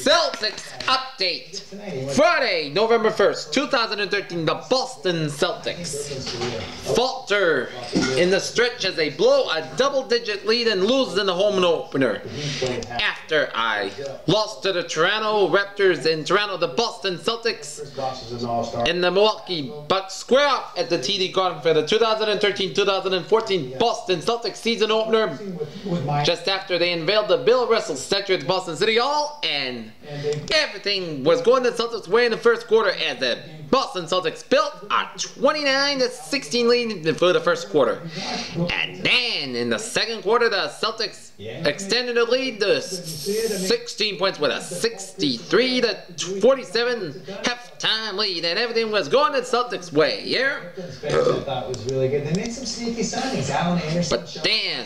Celtics update. Friday, November 1st, 2013, the Boston Celtics falter in the stretch as they blow a double-digit lead and lose in the home opener. After I lost to the Toronto Raptors in Toronto, the Boston Celtics and the Milwaukee Bucks square off at the TD Garden for the 2013-2014 Boston Celtics season opener just after they unveiled the Bill Russell statue at Boston City Hall, and everything was going the Celtics' way in the first quarter as the Boston Celtics built a 29-16 lead for the first quarter. And then in the second quarter, the Celtics extended the lead to 16 points with a 63-47 halftime lead, and everything was going the Celtics' way. Yeah. But then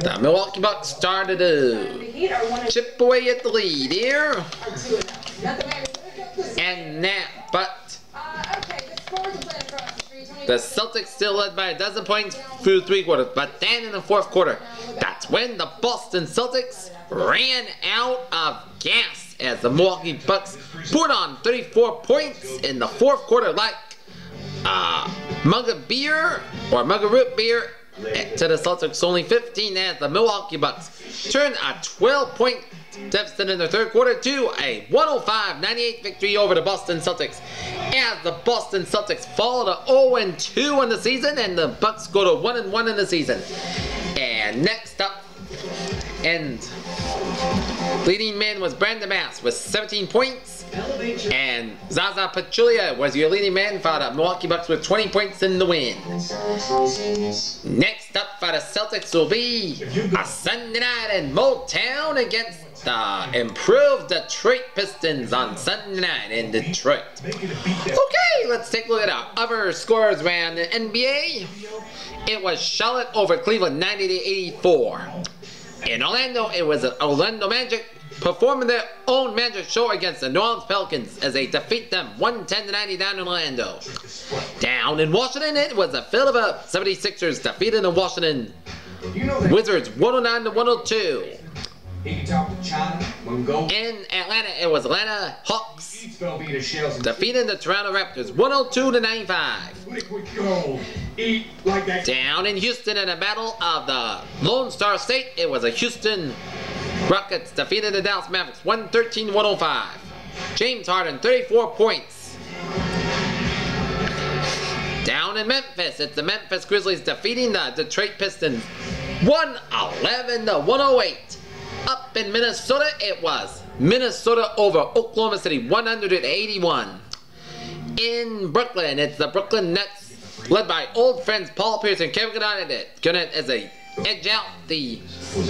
the Milwaukee Bucks started to chip away at the lead here, and that, but the Celtics still led by a dozen points through three quarters. But then in the fourth quarter, that's when the Boston Celtics ran out of gas as the Milwaukee Bucks poured on 34 points in the fourth quarter like a mug of beer or a mug of root beer to the Celtics only 15 as the Milwaukee Bucks turned a 12-point deficit in the third quarter to a 105-98 victory over the Boston Celtics, as the Boston Celtics fall to 0-2 in the season and the Bucks go to 1-1 in the season. And next up, and leading man was Brandon Bass with 17 points, and Zaza Pachulia was your leading man for the Milwaukee Bucks with 20 points in the win. Next up for the Celtics will be a Sunday night in Motown against the improved Detroit Pistons on Sunday night in Detroit. Okay, let's take a look at our other scores around the NBA. It was Charlotte over Cleveland 90-84. In Orlando, it was the Orlando Magic performing their own Magic show against the New Orleans Pelicans as they defeat them 110-90 down in Orlando. Down in Washington, it was the Philadelphia 76ers defeating the Washington Wizards 109-102. In Atlanta, it was Atlanta Hawks defeating the Toronto Raptors 102-95. Down in Houston, in the battle of the Lone Star State, it was the Houston Rockets defeating the Dallas Mavericks 113-105. James Harden 34 points. Down in Memphis, it's the Memphis Grizzlies defeating the Detroit Pistons 111-108. Up in Minnesota, it was Minnesota over Oklahoma City 181. In Brooklyn, it's the Brooklyn Nets led by old friends Paul Pierce and Kevin Garnett as they edge out the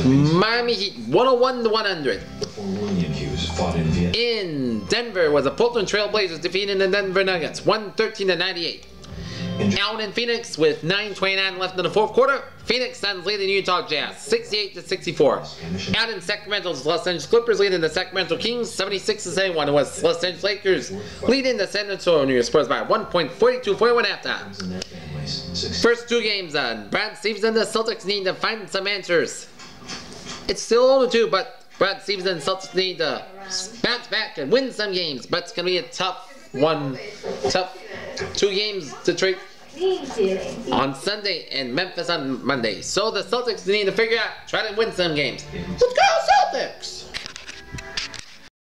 Miami Heat 101-100. In Denver was the Portland Trail Blazers defeating the Denver Nuggets 113-98. Out in Phoenix with 9:29 left in the fourth quarter, Phoenix Suns leading Utah Jazz 68-64. Out in Sacramento, the Los Angeles Clippers leading the Sacramento Kings 76-71. It was Los Angeles Lakers leading the San Antonio Spurs by 1.42-41 halftime. First two games on Brad Stevens and the Celtics need to find some answers. It's still 0-2, but Brad Stevens and the Celtics need to bounce back and win some games. But it's going to be a tough two games to trade on Sunday and Memphis on Monday. So the Celtics need to figure out, try to win some games. Let's go Celtics!